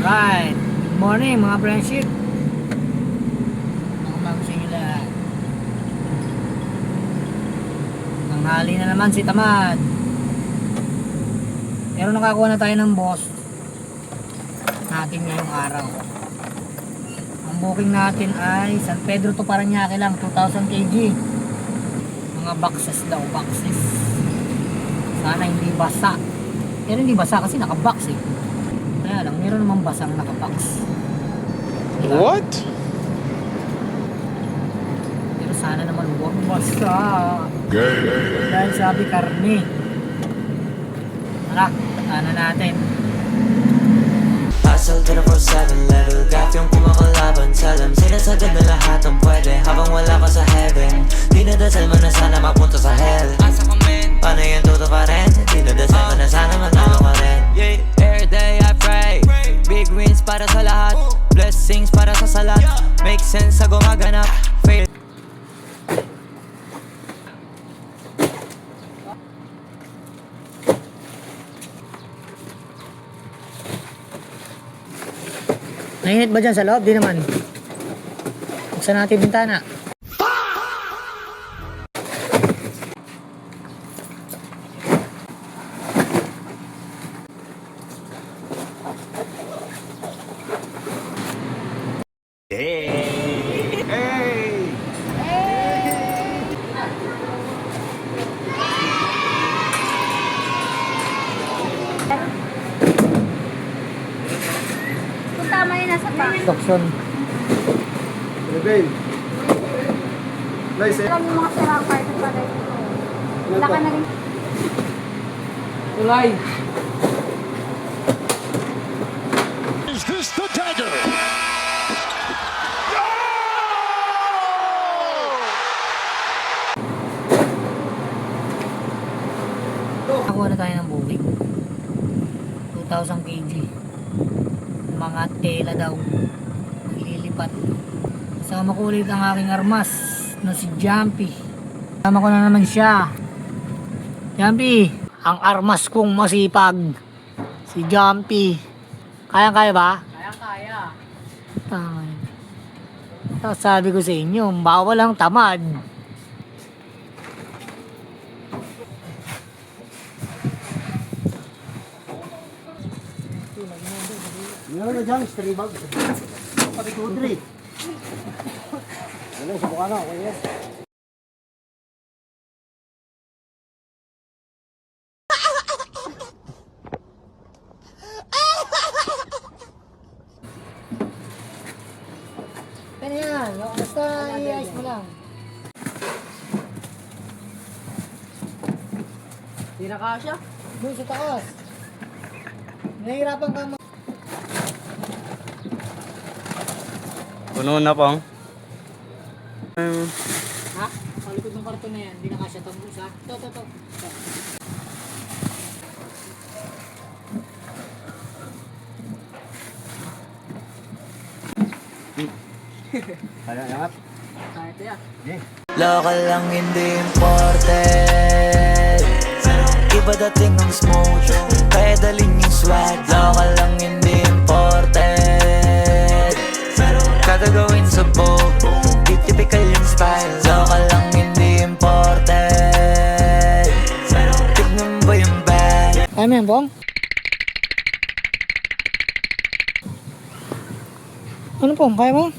Alright, good morning mga friendship. Umaga sa inyo lahat. Tanghali na naman si Tamad. Pero nakakuha na tayo ng boss natin ngayong araw. Ang booking natin ay San Pedro to Parañaque lang, 2,000 kg. Mga boxes daw, boxes. Sana hindi basa. Pero hindi basa kasi naka-box eh. Kaya lang, meron namang basang naka-box. Diba? What? Pero sana naman huwag basa. Dahil sabi karne. Tara, sana natin. Hustle 24/7 level gap yung kumakalaban. Salam sinasagad na lahat ang pwede habang wala ka sa heaven. Dinadasal mo na sana mapunta sa hell. Asa ka men, paano yan tuto pa rin? Dinadasal mo na sana manalo ka rin. Every day I pray, big wins para sa lahat, blessings para sa salat. Make sense sa gumaganap. Fail. Nainit ba dyan sa loob? Di naman. Buksan natin bintana. Kung tama yun, nasa pa. Dokson. Babe. Nice eh. Alam yung mga sirang part pa rin. Wala ka na rin. Ulay. Is this the dagger? Nakuha na tayo ng booking. 2,000 kg. Mga tela daw. Ililipat. Kasama ko ulit ang aking armas na si Jumpy. Kasama ko na naman siya. Jumpy, ang armas kong masipag. Si Jumpy. Kaya-kaya ba? Kaya-kaya. Tama. Sabi ko sa inyo, bawal ang tamad. Meron na dyan, string bag. Pati kudri. Ano, subukan na, okay yan. Kaya yan, basta i-ice mo lang. Hindi na kasya. Doon sa taas. Nahihirapan ka Puno na pong. Ha? Palikod ng karton na yan, hindi na kasya tambus ha. Ito. Kaya angat. Kahit yan. Local lang hindi imported. Iba dating ng smoke, kaya dalhin yung swag. Local lang hindi imported. Kada gawin sa boat, di typical yung style. Local lang hindi imported. Tignan ba yung bag? Kaya mo yan, Bong? Ano, Bong? Kaya mo?